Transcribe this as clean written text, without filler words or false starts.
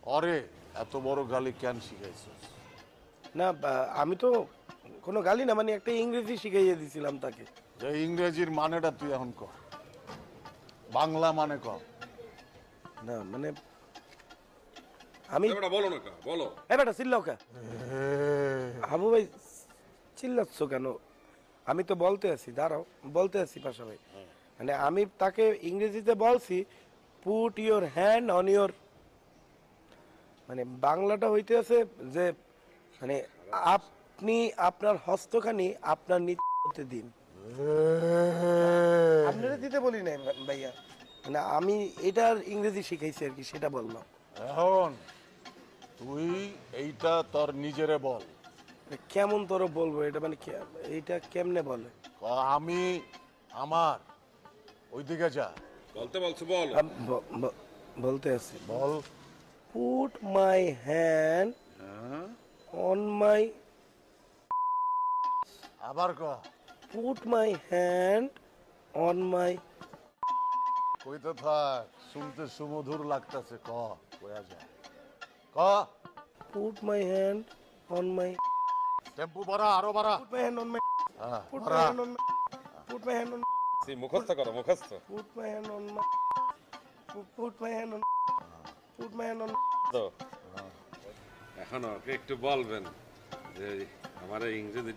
অরে এত বড় গালি কেন শিখাইছিস? না আমি তো কোনো গালি না, মানে একটা ইংরেজি শিখাইয়ে দিছিলাম তাকে। যে ইংরেজির মানেটা তুই এখন কর, বাংলা মানে কর। না মানে আমি বলো না কা বলো। বেটা চিল্লাও কা? হাবু ভাই চিল্লাচ্ছ কেন? আমি তো বলতে আছি, দাঁড়াও বলতে আছি পাশা ভাই। মানে আমি তাকে ইংরেজিতে বলছি put your hand on your, মানে বাংলাটা হইতে আছে যে মানে আপনি আপনার হস্তখানি আপনার নিতে দিন। আপনারা দিতে বলি নাই ভাইয়া, মানে আমি এটার ইংরেজি শিখাইছি আর কি, সেটা বললাম। এখন তুই এইটা তোর নিজেরে বল। কেমন তোর বলবো এটা, মানে এইটা কেমনে বলে? আমি আমার ওইদিকে যা, বলতে বলছো বলো। বলতে আছি, বল। Put my hand on my, আবার ক। Put my hand on my, কইতে থাক, শুনতে সুমধুর লাগতেছে। ক, কয়া যায়, ক। Put my hand on my, tempo বাড়া, আরো বাড়া। Put my hand on my, হ্যাঁ, পুট মাই বাড়া। Hand on my, put my hand on, মুখস্থ করো মুখস্থ। Put my hand on my, put my hand on, put my hand on. তো এখন ওকে একটু বলবেন যে আমার ইংরেজিটা